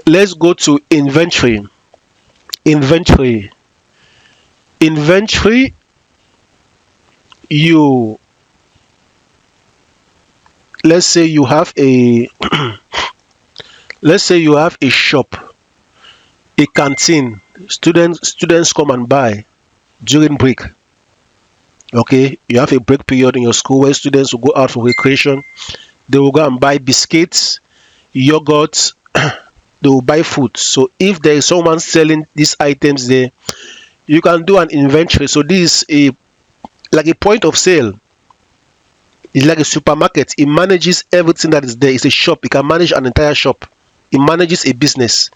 let's go to inventory. Inventory. Inventory, you let's say you have a let's say you have a shop, a canteen. Students come and buy during break. Okay, you have a break period in your school where students will go out for recreation. They will go and buy biscuits, yogurt, they will buy food. So if there is someone selling these items there, you can do an inventory. So this is a like a point of sale. It's like a supermarket. It manages everything that is there. It's a shop. It can manage an entire shop. It manages a business.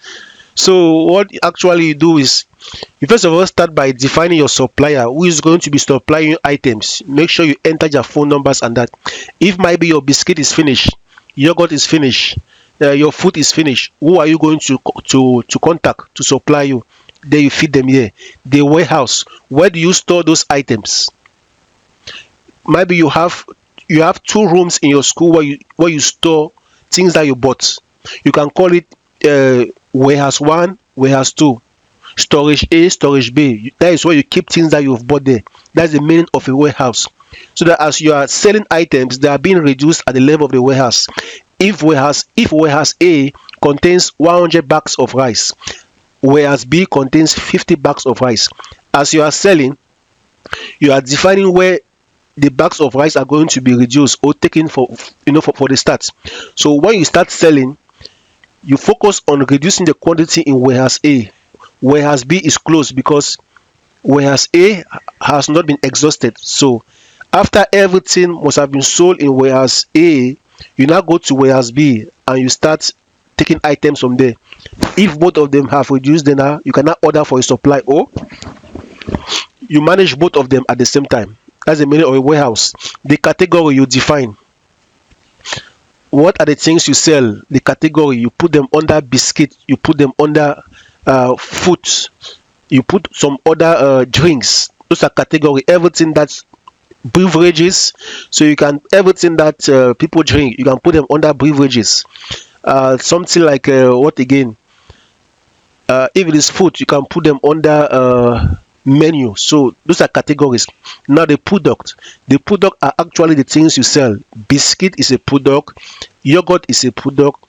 So what actually you do is you first of all start by defining your supplier who is going to be supplying you items. Make sure you enter their phone numbers and that. If maybe your biscuit is finished, yogurt is finished, your food is finished, who are you going to contact to supply you? Then you feed them here. The warehouse. Where do you store those items? Maybe you have two rooms in your school where you store things that you bought. You can call it warehouse 1, warehouse 2, storage A, storage B. That is where you keep things that you've bought there. That's the meaning of a warehouse. So that as you are selling items, they are being reduced at the level of the warehouse. If warehouse A contains 100 bags of rice, warehouse B contains 50 bags of rice. As you are selling, you are defining where the bags of rice are going to be reduced or taken for the start. So when you start selling, you focus on reducing the quantity in warehouse A. Warehouse B is closed because warehouse A has not been exhausted. So after everything must have been sold in warehouse A, you now go to warehouse B and you start taking items from there. If both of them have reduced, then you can now order for a supply, or you manage both of them at the same time. That's the meaning of a warehouse. The category you define. What are the things you sell? The category you put them under biscuit, you put them under food, you put some other drinks. Those are category. Everything that's beverages, so you can everything that people drink, you can put them under beverages. Something like what again? If it is food, you can put them under menu. So those are categories. Now the product are actually the things you sell. Biscuit is a product, yogurt is a product,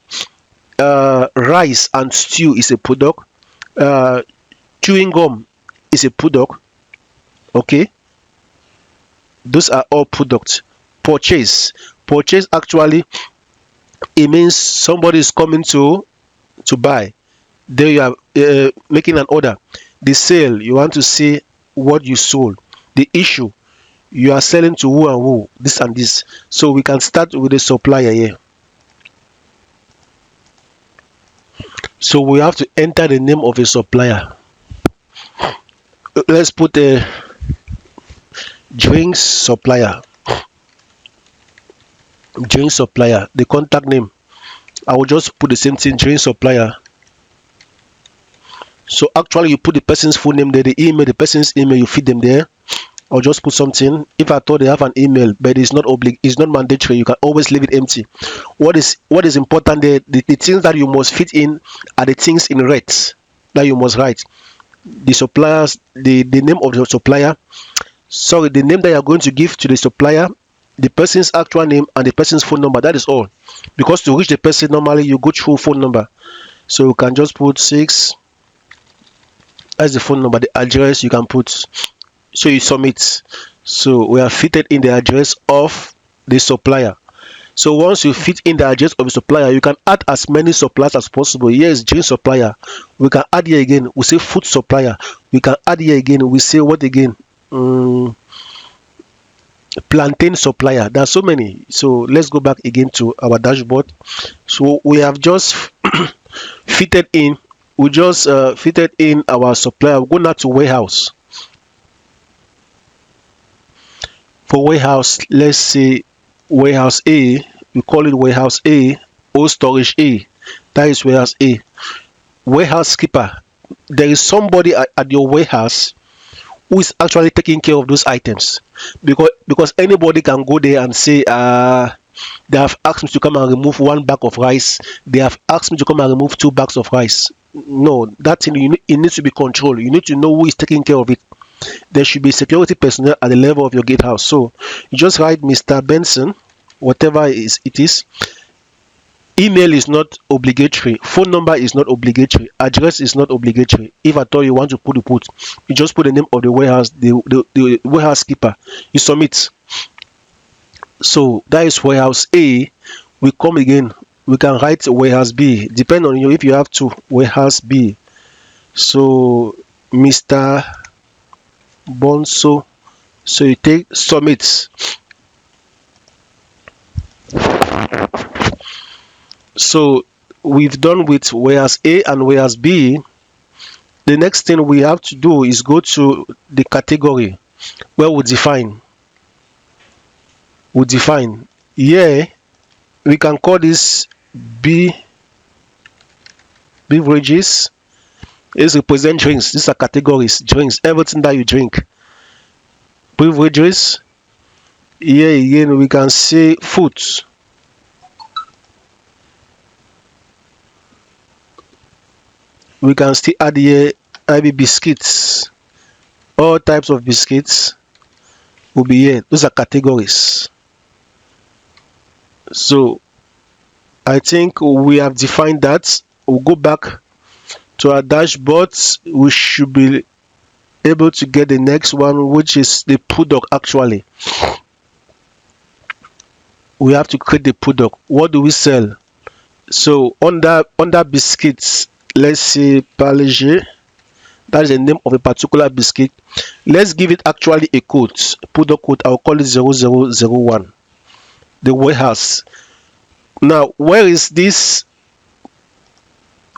rice and stew is a product, uh, chewing gum is a product. Okay, those are all products. Purchase actually, it means somebody is coming to buy. There you are making an order. The sale, you want to see what you sold. The issue, you are selling to who and who, this and this. So we can start with the supplier here. So we have to enter the name of a supplier. Let's put a drinks supplier. Drink supplier, the contact name. I will just put the same thing, drink supplier. So actually you put the person's full name there, the person's email, you feed them there. Or just put something. If I thought they have an email, but it's not mandatory, you can always leave it empty. What is important there, the things that you must fit in are the things in red that you must write. The suppliers, the name of the supplier, sorry, the name that you are going to give to the supplier, the person's actual name, and the person's phone number. That is all. Because to reach the person, normally you go through phone number. So you can just put 6. That's the phone number. The address you can put. So you submit. So we have fitted in the address of the supplier. So once you fit in the address of the supplier, you can add as many suppliers as possible. Here is drink supplier. We can add here again. We say food supplier. We can add here again. We say what again? Plantain supplier. There are so many. So let's go back again to our dashboard. So we have just fitted in. We just fitted in our supplier. We'll go now to warehouse. For warehouse, let's say warehouse A. We call it warehouse A or storage A. That is warehouse A. Warehouse keeper. There is somebody at your warehouse who is actually taking care of those items, because anybody can go there and say They have asked me to come and remove 1 bag of rice. They have asked me to come and remove 2 bags of rice. No, that thing, it needs to be controlled. You need to know who is taking care of it. There should be security personnel at the level of your gatehouse. So you just write Mr. Benson, whatever it is. Email is not obligatory. Phone number is not obligatory. Address is not obligatory. If at all you want to put, you just put the name of the warehouse, the warehouse keeper. You submit. So that is warehouse A. We come again. We can write warehouse B. Depend on you if you have to. Warehouse B. So Mr. Bonso. So you take submit. So we've done with warehouse A and warehouse B. The next thing we have to do is go to the category where we define. Here we can call this B beverages. It represent drinks. These are categories. Drinks, everything that you drink. Beverages. Here again we can say foods. We can still add here maybe biscuits. All types of biscuits will be here. Those are categories. So I think we have defined that. We'll go back to our dashboard. We should be able to get the next one, which is the product. Actually, we have to create the product. What do we sell? So under biscuits, let's say Parle-G. That is the name of a particular biscuit. Let's give it actually a code, product code. I'll call it 0001. The warehouse. Now, where is this?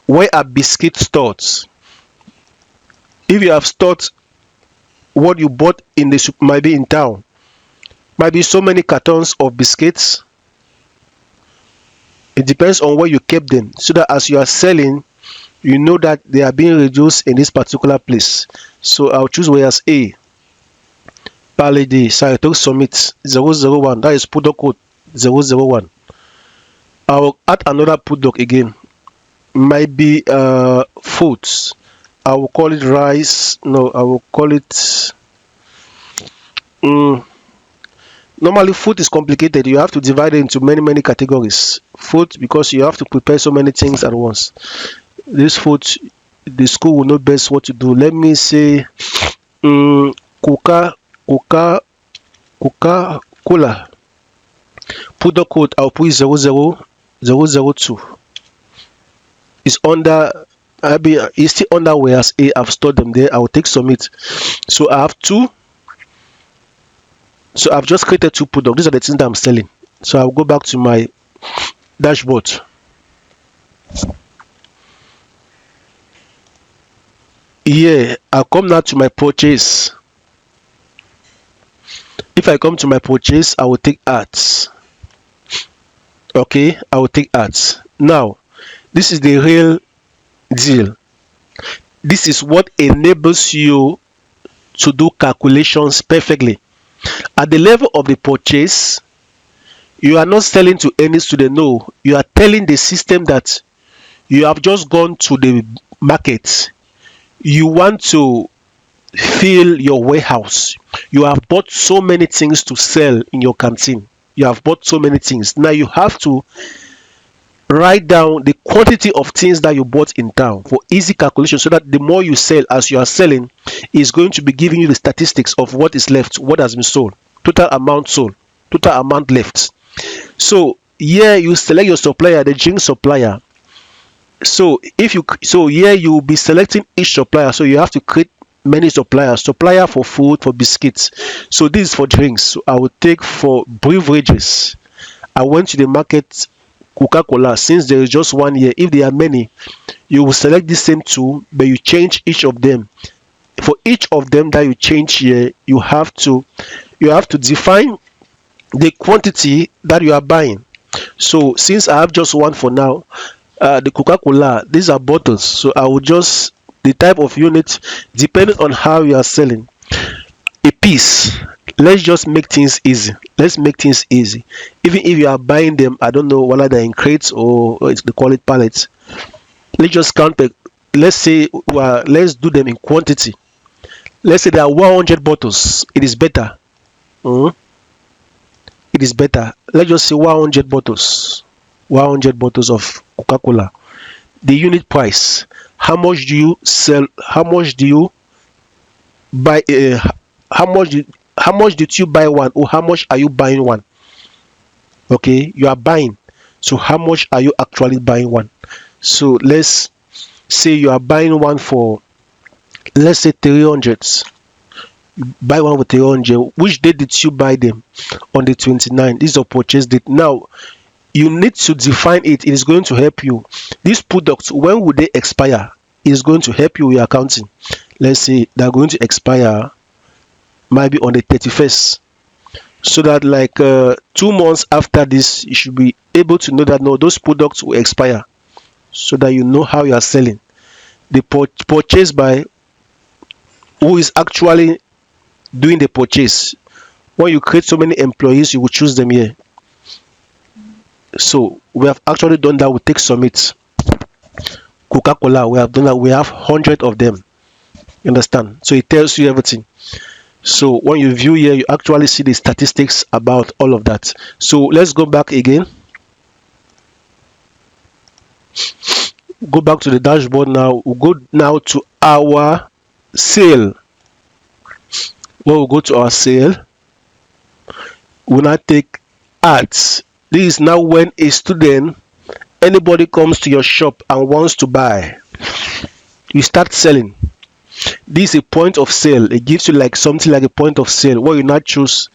Where are biscuit stored? If you have stored what you bought in the might be in town, might be so many cartons of biscuits. It depends on where you kept them, so that as you are selling, you know that they are being reduced in this particular place. So I'll choose warehouse A. Parle-G. So I took submit 001. That is product code 001. I'll add another product again. Might be foods. I will call it rice. No, I will call it. Normally, food is complicated. You have to divide it into many categories. Food, because you have to prepare so many things at once. This food, the school will know best what to do. Let me say, Coca-Cola. Product code, I'll put 00002. It's under. It's still under warehouse A. I've stored them there. I will take submit. So I have 2. So I've just created 2 products. These are the things that I'm selling. So I'll go back to my dashboard. Yeah, I'll come now to my purchase. If I come to my purchase, I will take ads. Okay, I will take ads. Now, this is the real deal. This is what enables you to do calculations perfectly. At the level of the purchase, you are not selling to any student. No, you are telling the system that you have just gone to the market. You want to fill your warehouse. You have bought so many things to sell in your canteen. You have bought so many things. Now you have to write down the quantity of things that you bought in town for easy calculation, so that the more you sell as you are selling is going to be giving you the statistics of what is left, what has been sold, total amount sold, total amount left. So here you select your supplier, the drink supplier. So here you will be selecting each supplier. So you have to create many suppliers. Supplier for food, for biscuits. So this is for drinks. So I will take for beverages. I went to the market. Coca-Cola, since there is just one here, if there are many, you will select the same 2, but you change each of them. For each of them that you change here, you have to define the quantity that you are buying. So since I have just one for now, the Coca-Cola, these are bottles. So I will just, the type of unit, depending on how you are selling. a piece. Let's just make things easy. Let's make things easy. Even if you are buying them, I don't know whether they're in crates or they call it pallets. Let's just count the, let's say, let's do them in quantity. Let's say there are 100 bottles. It is better. Mhm. It is better. Let's just say 100 bottles. 100 bottles of Coca-Cola. The unit price. How much do you sell? How much do you buy? How much did you buy one, or how much are you buying one? Okay, you are buying. So how much are you actually buying one? So let's say you are buying one for, let's say, 300. Buy one with 300. Which date did you buy them? On the 29th. This is a purchase date. Now you need to define it. It is going to help you. These products, when would they expire? It is going to help you with your accounting. Let's say they're going to expire maybe on the 31st, so that like 2 months after this, you should be able to know that no, those products will expire, so that you know how you are selling. The purchase by who is actually doing the purchase. When you create so many employees, you will choose them here. So we have actually done that. We take Summit, Coca-Cola, we have done that. We have 100 of them. You understand? So it tells you everything. So when you view here, you actually see the statistics about all of that. So let's go back again. Go back to the dashboard now. We'll go now to our sale. When we go to our sale, we'll now take ads. This is now when a student, anybody comes to your shop and wants to buy, you start selling. This is a point of sale. It gives you like something like a point of sale where you now choose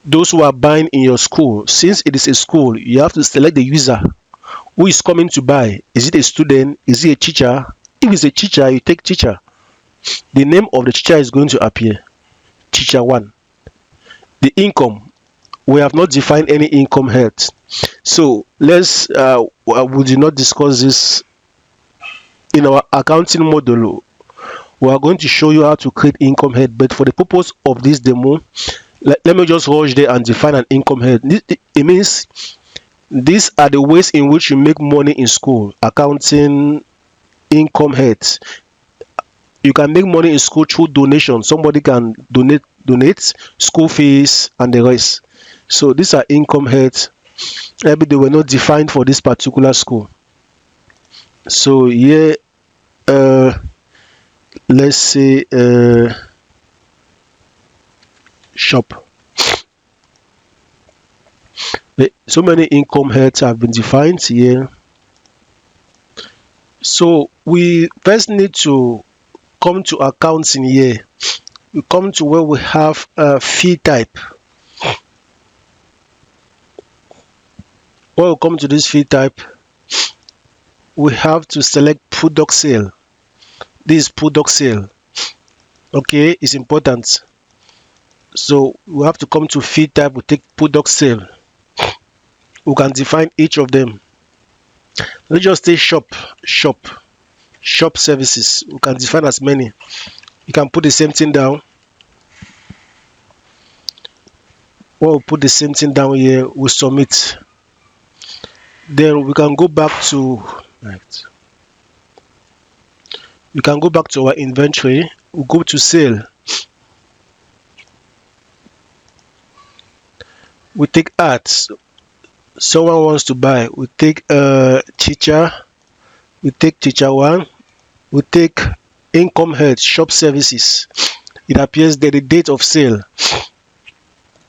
those who are buying in your school. Since it is a school, you have to select the user who is coming to buy. Is it a student? Is it a teacher? If it's a teacher, you take teacher. The name of the teacher is going to appear. Teacher 1. The income, we have not defined any income head. So let's we did not discuss this in our accounting model. We are going to show you how to create income head, but for the purpose of this demo, let me just rush there and define an income head. It means these are the ways in which you make money in school. Accounting income heads. You can make money in school through donation. Somebody can donate school fees and the rest. So these are income heads. Maybe they were not defined for this particular school. So here, let's say shop. So many income heads have been defined here. So we first need to come to accounting here. We come to where we have fee type. When we come to this fee type, we have to select product sale. This is product sale. Okay, it's important. So we have to come to fee type. We take product sale. We can define each of them. Let's just say shop services. We can define as many. You can put the same thing down. When we put the same thing down here, we submit. Then we can go back to we can go back to our inventory. We go to sale. We take ads. Someone wants to buy. We take teacher. We take teacher 1. We take income head, shop services. It appears that the date of sale.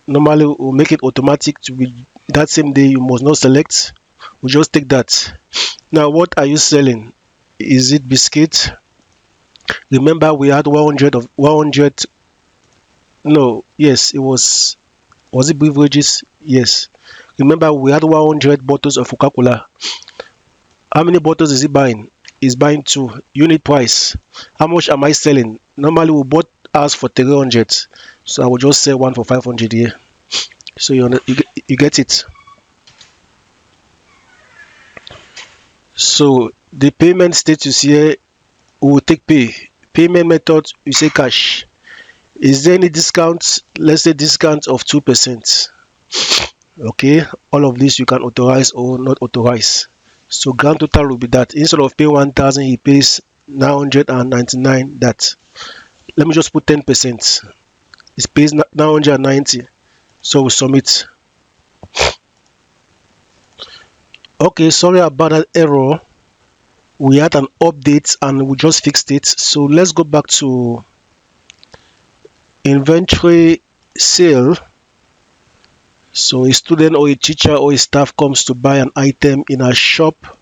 Normally we'll make it automatic to be that same day. You must not select. We just take that. Now what are you selling? Is it biscuit? Remember we had 100 of 100. No, yes, it was it beverages? Yes. Remember we had 100 bottles of Coca-Cola. How many bottles is he buying? He's buying 2. Unit price. How much am I selling? Normally we bought ours for 300. So I will just sell one for 500 here. So you get it. So the payment status here, we will take payment method. We say cash. Is there any discount? Let's say discount of 2%. Okay, all of this you can authorize or not authorize. So grand total will be that instead of paying 1,000, he pays 999. That, let me just put 10%. It pays 990. So we submit. Okay, sorry about that error. We had an update and we just fixed it. So let's go back to inventory sale. So a student or a teacher or a staff comes to buy an item in a shop.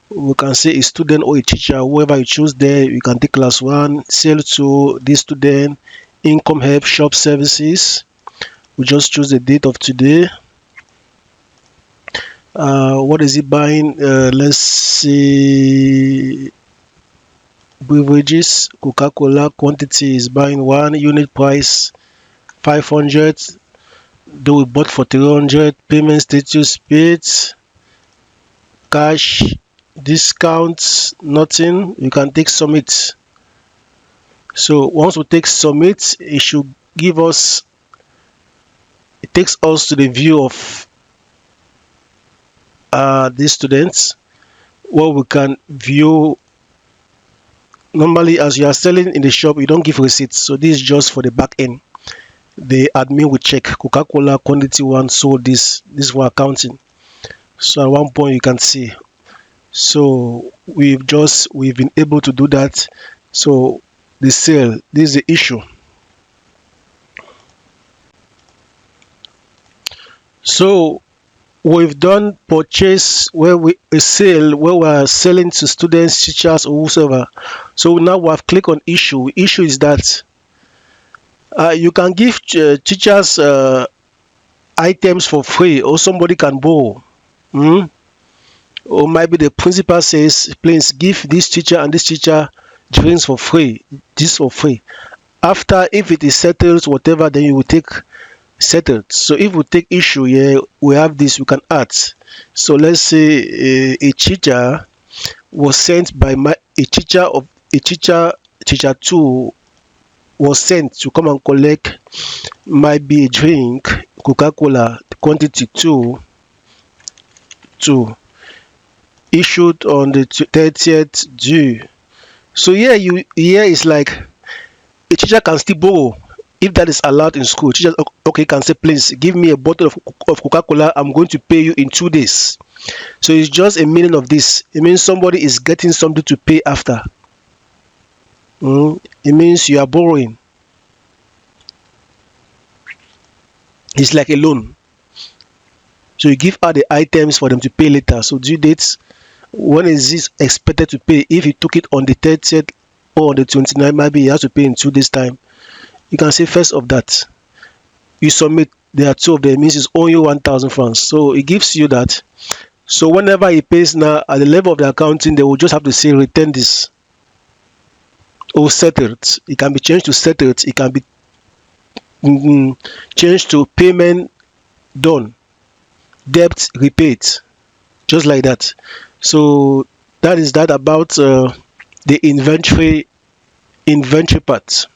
We can say a student or a teacher, whoever you choose there. You can take class 1, sale to this student, income help, shop services. We just choose the date of today. What is he buying? Let's see, beverages, Coca-Cola. Quantity is buying 1, unit price 500, though we bought for 300. Payment status paid, cash, discounts, nothing. You can take submit. So once we take submit, it should give us, it takes us to the view of these students, where we can view. Normally, as you are selling in the shop, you don't give receipts, so this is just for the back end. The admin will check Coca-Cola quantity 1 sold this for accounting. So at one point you can see. So we've been able to do that. So the sale, this is the issue. So we've done purchase where a sale where we are selling to students, teachers, or whoever. So now we have clicked on issue. Issue is that you can give teachers items for free, or somebody can borrow. Or maybe the principal says, please give this teacher and this teacher drinks for free, this for free. After, if it is settled, whatever, then you will take settled. So if we take issue here, we have this, we can add. So let's say a teacher was sent by teacher 2 was sent to come and collect, might be a drink, Coca-Cola, quantity 2, issued on the 30th due. So here is like a teacher can still borrow if that is allowed in school. Teachers, okay, can say, please give me a bottle of Coca-Cola, I'm going to pay you in 2 days. So it's just a meaning of this. It means somebody is getting something to pay after. It means you are borrowing. It's like a loan. So you give out the items for them to pay later. So due dates, when is this expected to pay? If he took it on the 30th or on the 29th, maybe he has to pay in 2 days time. You can say first of that. You submit, there are 2 of them, it means it's only 1,000 francs. So it gives you that. So whenever he pays now, at the level of the accounting, they will just have to say return this or settled. It can be changed to settled. It can be changed to payment done, debt repaid, just like that. So that is that about the inventory part.